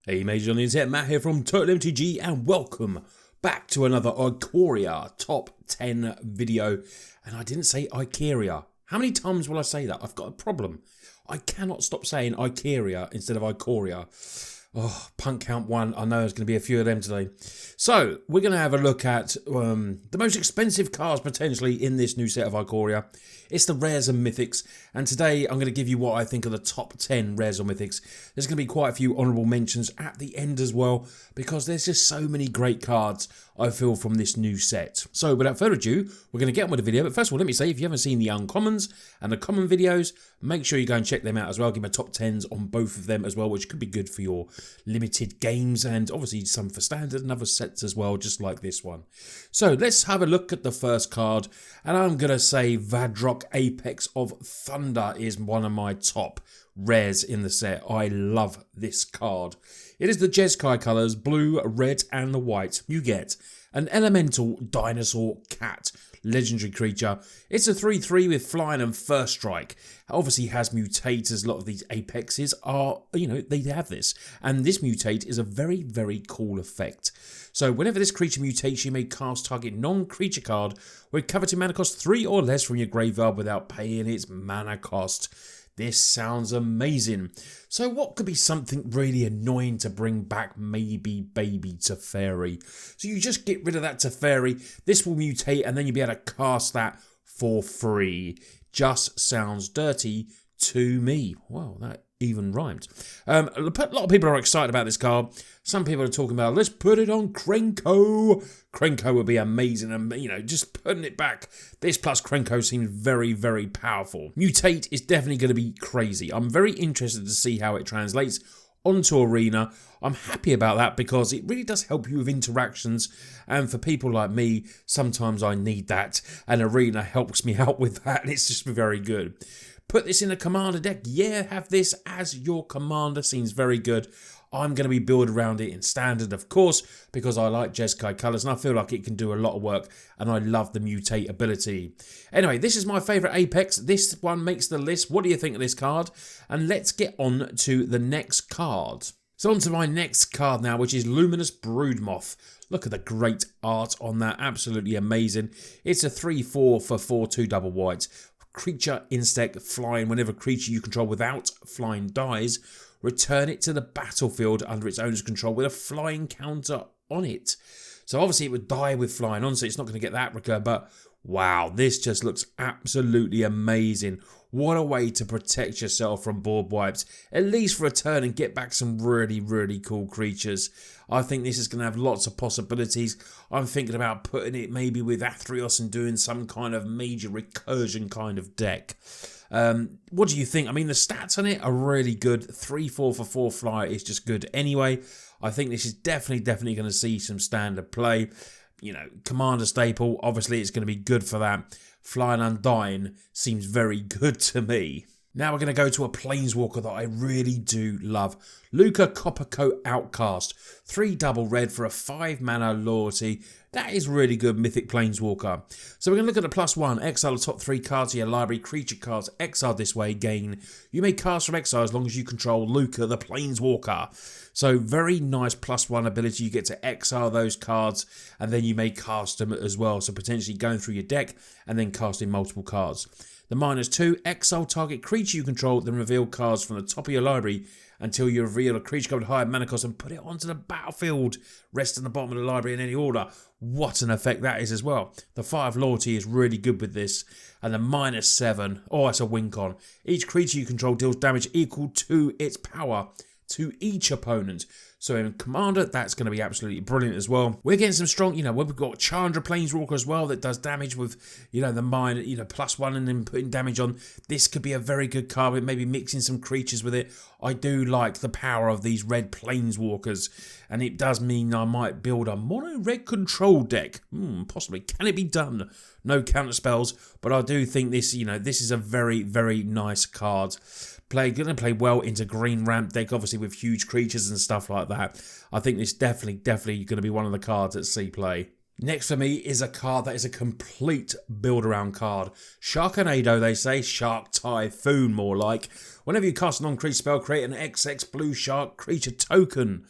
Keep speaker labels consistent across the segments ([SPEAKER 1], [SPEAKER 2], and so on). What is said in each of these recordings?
[SPEAKER 1] Hey majors on the internet, Matt here from TOTALmtg and welcome back to another Ikoria top 10 video. And I didn't say Ikoria. How many times will I say that? I've got a problem. I cannot stop saying Ikoria instead of Ikoria. Oh, punk count one. I know there's going to be a few of them today. So, we're going to have a look at the most expensive cards potentially in this new set of Ikoria. It's the Rares and Mythics. And today, I'm going to give you what I think are the top 10 Rares or Mythics. There's going to be quite a few honourable mentions at the end as well, because there's just so many great cards, I feel, from this new set. So, without further ado, we're going to get on with the video. But first of all, let me say, if you haven't seen the uncommons and the common videos, make sure you go and check them out as well. Give me top 10s on both of them as well, which could be good for your limited games and obviously some for standard and other sets as well, just like this one. So let's have a look at the first card, and I'm going to say Vadrok Apex of Thunder is one of my top rares in the set. I love this card. It is the JESKAI colours, blue, red and the white. You get an elemental dinosaur cat. Legendary creature. It's a 3/3 with flying and first strike. Obviously has mutate, as a lot of these apexes are, they have this. And this mutate is a very, very cool effect. So whenever this creature mutates, you may cast target non-creature card with coveted mana cost 3 or less from your graveyard without paying its mana cost. This sounds amazing. So what could be something really annoying to bring back? Maybe Baby Teferi. So you just get rid of that Teferi. This will mutate and then you'll be able to cast that for free. Just sounds dirty to me. Wow, that even rhymed. A lot of people are excited about this card. Some people are talking about, let's put it on Krenko. Krenko would be amazing, and just putting it back. This plus Krenko seems very, very powerful. Mutate is definitely going to be crazy. I'm very interested to see how it translates onto Arena. I'm happy about that because it really does help you with interactions, and for people like me, sometimes I need that, and Arena helps me out with that, and it's just very good. Put this in a commander deck. Yeah, have this as your commander. Seems very good. I'm going to be building around it in standard, of course, because I like JESKAI colours and I feel like it can do a lot of work, and I love the mutate ability. Anyway, this is my favourite Apex. This one makes the list. What do you think of this card? And let's get on to the next card. So on to my next card now, which is Luminous Broodmoth. Look at the great art on that. Absolutely amazing. It's a 3/4 for 4/2 double white. Creature insect flying. Whenever a creature you control without flying dies, return it to the battlefield under its owner's control with a flying counter on it. So obviously it would die with flying on, so it's not going to get that recur, but wow, this just looks absolutely amazing. What a way to protect yourself from board wipes, at least for a turn, and get back some really, really cool creatures. I think this is going to have lots of possibilities. I'm thinking about putting it maybe with Athreos and doing some kind of major recursion kind of deck. What do you think? I mean, the stats on it are really good. 3/4 for 4 flyer is just good anyway. I think this is definitely going to see some standard play. Commander staple, obviously it's going to be good for that. Flying Undying seems very good to me. Now we're going to go to a Planeswalker that I really do love. Luca Coppercoat Outcast. 3 double red for a 5 mana loyalty. That is really good Mythic Planeswalker. So we're going to look at the +1. Exile the top 3 cards of your library. Creature cards exiled this way gain. You may cast from exile as long as you control Luca the Planeswalker. So very nice +1 ability. You get to exile those cards and then you may cast them as well. So potentially going through your deck and then casting multiple cards. The -2, exile target creature you control, then reveal cards from the top of your library until you reveal a creature card with higher mana cost and put it onto the battlefield. Rest in the bottom of the library in any order. What an effect that is as well. The 5 loyalty is really good with this. And the -7, oh, it's a win con. Each creature you control deals damage equal to its power to each opponent. So in Commander, that's going to be absolutely brilliant as well. We're getting some strong, we've got Chandra Planeswalker as well that does damage with, the mine, +1 and then putting damage on. This could be a very good card with maybe mixing some creatures with it. I do like the power of these red Planeswalkers, and it does mean I might build a mono red control deck. Possibly. Can it be done? No counter spells, but I do think this, this is a very, very nice card. Going to play well into green ramp deck, obviously with huge creatures and stuff like that. I think this definitely going to be one of the cards at see play. Next for me is a card that is a complete build-around card. Sharknado, they say. Shark Typhoon, more like. Whenever you cast a non-creature spell, create an XX blue shark creature token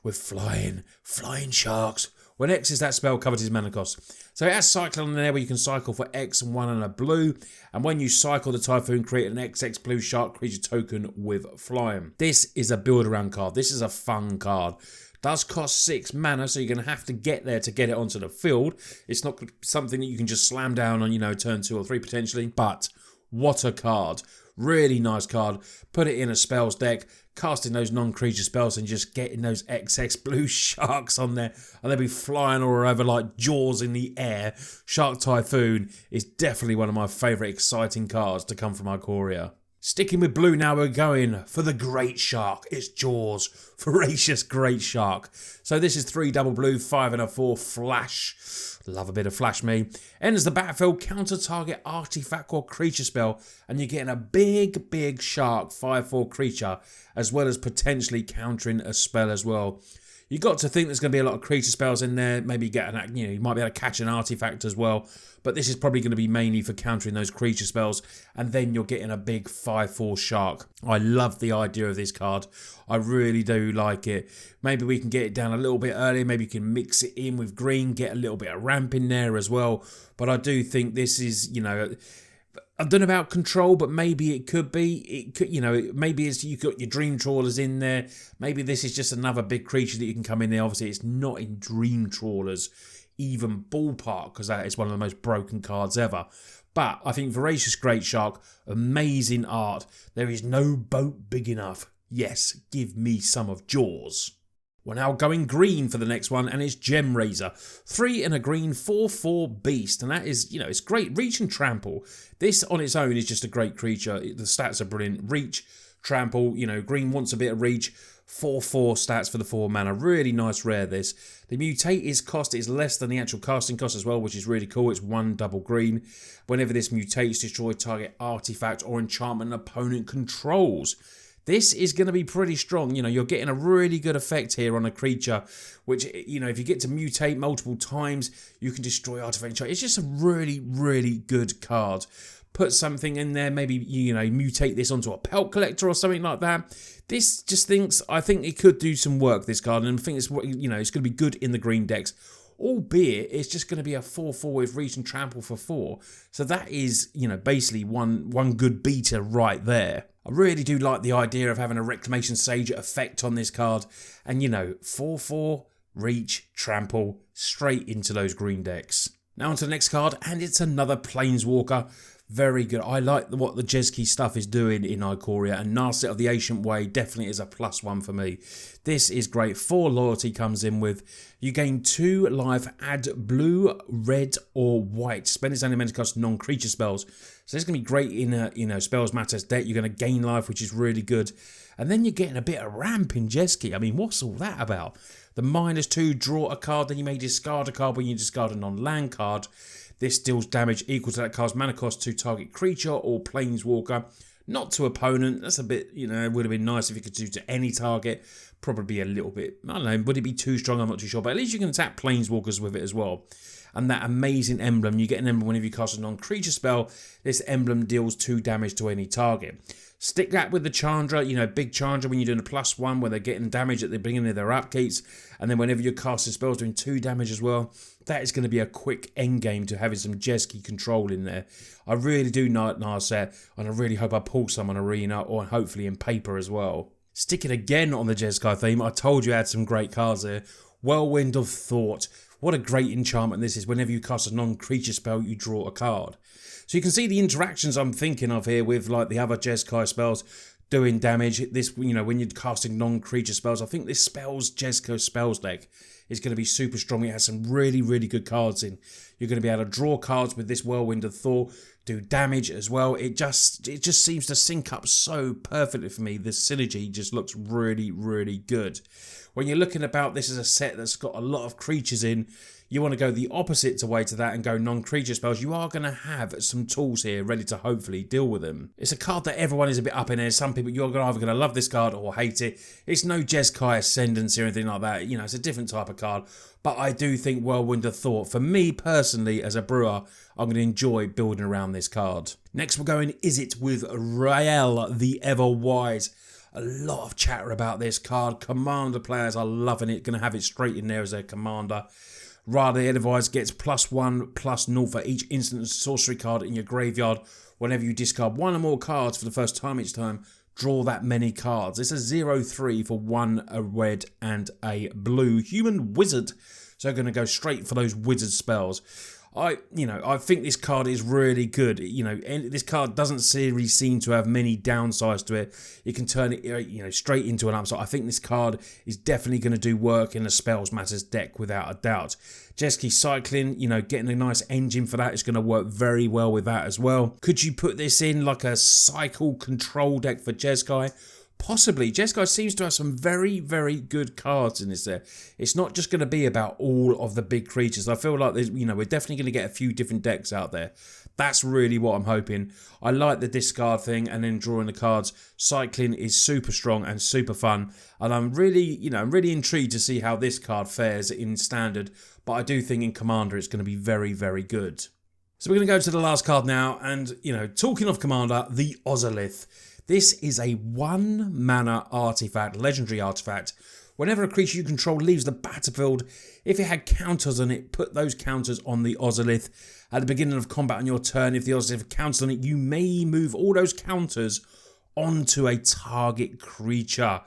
[SPEAKER 1] with flying sharks. When X is that spell, covers his mana cost. So it has cycling in there where you can cycle for X and 1 and a blue. And when you cycle the Typhoon, create an XX blue shark creature token with flying. This is a build-around card. This is a fun card. Does cost 6 mana, so you're going to have to get there to get it onto the field. It's not something that you can just slam down on, you know, turn 2 or 3 potentially. But what a card. Really nice card. Put it in a spells deck, casting those non-creature spells and just getting those XX blue sharks on there. And they'll be flying all over like jaws in the air. Shark Typhoon is definitely one of my favourite exciting cards to come from Ikoria. Sticking with blue now, we're going for the Great Shark. It's Jaws. Voracious Great Shark. So this is 3 double blue, 5 and a 4 flash. Love a bit of flash me. Enters the battlefield, counter target artifact or creature spell, and you're getting a big shark 5/4 creature, as well as potentially countering a spell as well. You got to think there's going to be a lot of creature spells in there. Maybe get an, you know, you might be able to catch an artifact as well. But this is probably going to be mainly for countering those creature spells. And then you're getting a big 5/4 shark. I love the idea of this card. I really do like it. Maybe we can get it down a little bit earlier. Maybe you can mix it in with green, get a little bit of ramp in there as well. But I do think this is, you know, I don't know about control, but maybe it could be. It could, you know, maybe it's you've got your dream trawlers in there. Maybe this is just another big creature that you can come in there. Obviously, it's not in dream trawlers, even ballpark, because that is one of the most broken cards ever. But I think Voracious Great Shark, amazing art. There is no boat big enough. Yes, give me some of Jaws. We're now going green for the next one, and it's Gem Raiser. 3 and a green, 4/4 beast, and that is, you know, it's great. Reach and trample. This on its own is just a great creature. The stats are brilliant. Reach, trample, you know, green wants a bit of reach. 4/4 stats for the 4 mana. Really nice rare this. The mutate is cost is less than the actual casting cost as well, which is really cool. It's 1 double green. Whenever this mutates, destroy target artifact or enchantment an opponent controls. This is going to be pretty strong. You know, you're getting a really good effect here on a creature, which, you know, if you get to mutate multiple times, you can destroy artifact. It's just a really good card. Put something in there, maybe, you know, mutate this onto a pelt collector or something like that. This just thinks, I think it could do some work, this card, and I think it's, you know, it's going to be good in the green decks. Albeit, it's just going to be a 4/4 with reach and trample for 4. So that is, you know, basically one good beater right there. I really do like the idea of having a Reclamation Sage effect on this card. And, you know, 4/4, reach, trample, straight into those green decks. Now on to the next card, and it's another Planeswalker. Very good. I like what the JESKAI stuff is doing in Ikoria, and Narset of the Ancient Way definitely is a +1 for me. This is great. 4 loyalty comes in with. You gain 2 life, add blue, red, or white. Spend its only mana cost non-creature spells. So this is going to be great in a, you know, Spells Matters deck. You're going to gain life, which is really good. And then you're getting a bit of ramp in JESKAI. I mean, what's all that about? The -2, draw a card, then you may discard a card when you discard a non-land card. This deals damage equal to that card's mana cost to target creature or planeswalker, not to opponent. That's a bit, you know, it would have been nice if you could do to any target. Probably a little bit, I don't know, would it be too strong? I'm not too sure, but at least you can attack planeswalkers with it as well. And that amazing emblem, you get an emblem whenever you cast a non-creature spell. This emblem deals 2 damage to any target. Stick that with the Chandra, you know, big Chandra when you're doing a +1 where they're getting damage at the beginning of their upkeeps. And then whenever you're casting spells doing 2 damage as well, that is going to be a quick end game to having some JESKAI control in there. I really do like Narset, and I really hope I pull some on Arena or hopefully in paper as well. Sticking again on the JESKAI theme, I told you I had some great cards here. Whirlwind of Thought. What a great enchantment this is. Whenever you cast a non-creature spell, you draw a card. So you can see the interactions I'm thinking of here with like the other JESKAI spells doing damage. This, you know, when you're casting non-creature spells, I think this JESKAI spells deck is going to be super strong. It has some really good cards in. You're going to be able to draw cards with this Whirlwind of Thought, do damage as well. It just seems to sync up so perfectly for me. The synergy just looks really good. When you're looking about this as a set that's got a lot of creatures in, you want to go the opposite way to that and go non-creature spells, you are going to have some tools here ready to hopefully deal with them. It's a card that everyone is a bit up in air. Some people, you're either going to love this card or hate it. It's no JESKAI Ascendancy or anything like that. You know, it's a different type of card. But I do think Whirlwind of Thought, for me personally as a brewer, I'm going to enjoy building around this card. Next we're going Izzet with Rayel, the Ever Wise. A lot of chatter about this card. Commander players are loving it. Going to have it straight in there as their commander. Rather, the Ever Wise gets +1/+0 for each instant sorcery card in your graveyard. Whenever you discard one or more cards for the first time each time, draw that many cards. It's a 0/3 for 1 a red and a blue human wizard. So going to go straight for those wizard spells. I think this card is really good. This card doesn't really seem to have many downsides to it. You can turn it, straight into an upside. I think this card is definitely going to do work in a Spells Matters deck without a doubt. JESKAI Cycling, getting a nice engine for that is going to work very well with that as well. Could you put this in like a cycle control deck for JESKAI? Possibly. JESKAI seems to have some very, very good cards in this there. It's not just going to be about all of the big creatures. I feel like there's, we're definitely going to get a few different decks out there. That's really what I'm hoping. I like the discard thing and then drawing the cards. Cycling is super strong and super fun. And I'm really, I'm really intrigued to see how this card fares in Standard. But I do think in Commander it's going to be very, very good. So we're going to go to the last card now. And, talking of Commander, the Ozolith. This is a 1 mana artifact, legendary artifact. Whenever a creature you control leaves the battlefield, if it had counters on it, put those counters on the Ozolith. At the beginning of combat on your turn, if the Ozolith counters on it, you may move all those counters onto a target creature.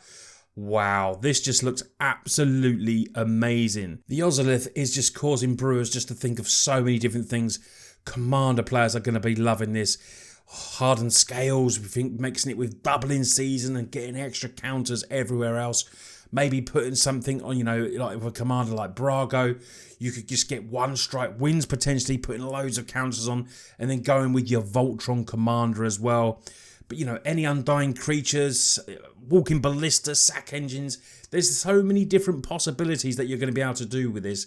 [SPEAKER 1] Wow, this just looks absolutely amazing. The Ozolith is just causing brewers just to think of so many different things. Commander players are going to be loving this. Hardened Scales, we think mixing it with doubling season and getting extra counters everywhere else. Maybe putting something on, like with a commander like Brago, you could just get 1 strike wins potentially, putting loads of counters on, and then going with your Voltron commander as well. But any undying creatures, walking ballista, sack engines, there's so many different possibilities that you're going to be able to do with this.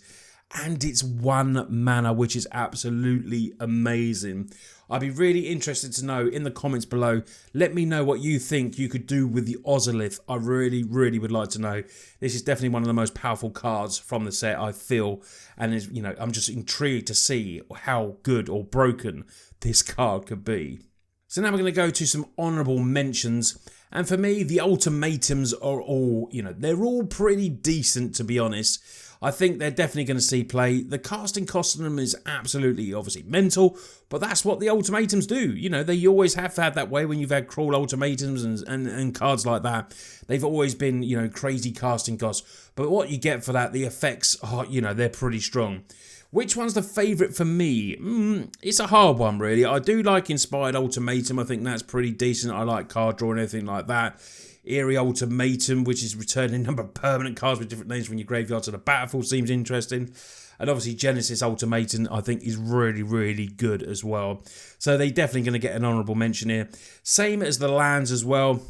[SPEAKER 1] And it's 1 mana, which is absolutely amazing. I'd be really interested to know in the comments below. Let me know what you think you could do with the Ozolith. I really, really would like to know. This is definitely one of the most powerful cards from the set, I feel. And I'm just intrigued to see how good or broken this card could be. So now we're going to go to some honourable mentions. And for me, the ultimatums are all, they're all pretty decent, to be honest. I think they're definitely going to see play. The casting cost on them is absolutely, obviously, mental, but that's what the ultimatums do. They always have had that way when you've had crawl ultimatums and cards like that. They've always been, crazy casting costs. But what you get for that, the effects are, they're pretty strong. Which one's the favourite for me? It's a hard one, really. I do like Inspired Ultimatum. I think that's pretty decent. I like card draw and everything like that. Eerie Ultimatum, which is returning a number of permanent cards with different names from your graveyard to the battlefield, seems interesting. And obviously Genesis Ultimatum, I think, is really, really good as well. So they're definitely going to get an honourable mention here. Same as the lands as well.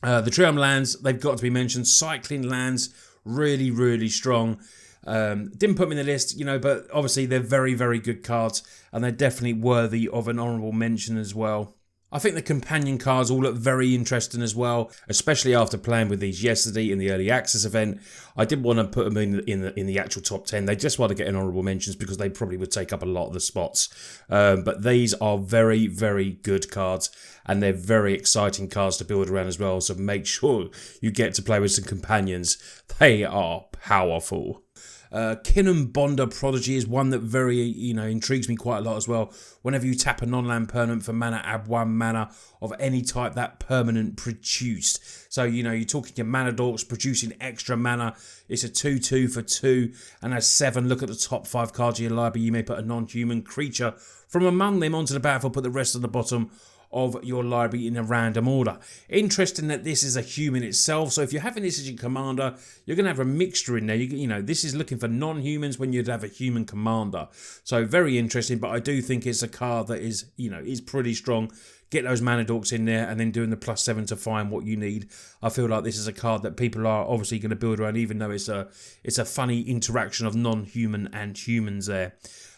[SPEAKER 1] The Triumph lands, they've got to be mentioned. Cycling lands, really, really strong. Didn't put them in the list, but obviously they're very, very good cards. And they're definitely worthy of an honourable mention as well. I think the companion cards all look very interesting as well, especially after playing with these yesterday in the early access event. I didn't want to put them in the actual top 10. They just want to get in honourable mentions because they probably would take up a lot of the spots. But these are very, very good cards, and they're very exciting cards to build around as well. So make sure you get to play with some companions. They are powerful. Kinnan Bonder Prodigy is one that very, intrigues me quite a lot as well. Whenever you tap a non-land permanent for mana, add 1 mana of any type that permanent produced. So, you're talking your mana dorks producing extra mana. It's a 2/2 for 2 and has 7. Look at the top 5 cards of your library. You may put a non-human creature from among them onto the battlefield, put the rest on the bottom of your library in a random order. Interesting that this is a human itself, so if you're having this as your commander, you're going to have a mixture in there. This is looking for non-humans when you'd have a human commander. So very interesting, but I do think it's a card that is, is pretty strong. get those mana dorks in there, and then doing the +7 to find what you need. I feel like this is a card that people are obviously going to build around, even though it's a funny interaction of non-human and humans there.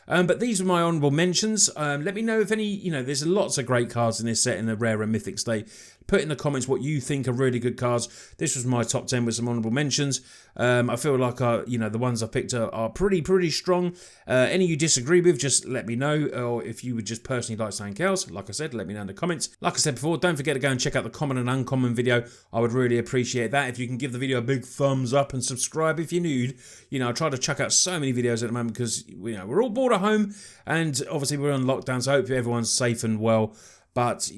[SPEAKER 1] But these are my honourable mentions. Let me know if any, there's lots of great cards in this set in the Rare and Mythics Day. Put in the comments what you think are really good cards. This was my top 10 with some honourable mentions. I feel like, the ones I picked are pretty strong. Any you disagree with, just let me know. Or if you would just personally like something else, like I said, let me know in the comments. Like I said before, don't forget to go and check out the common and uncommon video. I would really appreciate that. If you can give the video a big thumbs up and subscribe if you're new. I try to chuck out so many videos at the moment because, we're all bored at home. And obviously we're on lockdown, so I hope everyone's safe and well. But,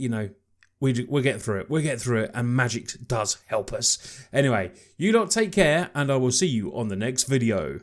[SPEAKER 1] we'll get through it. We'll get through it, and magic does help us. Anyway, you lot take care, and I will see you on the next video.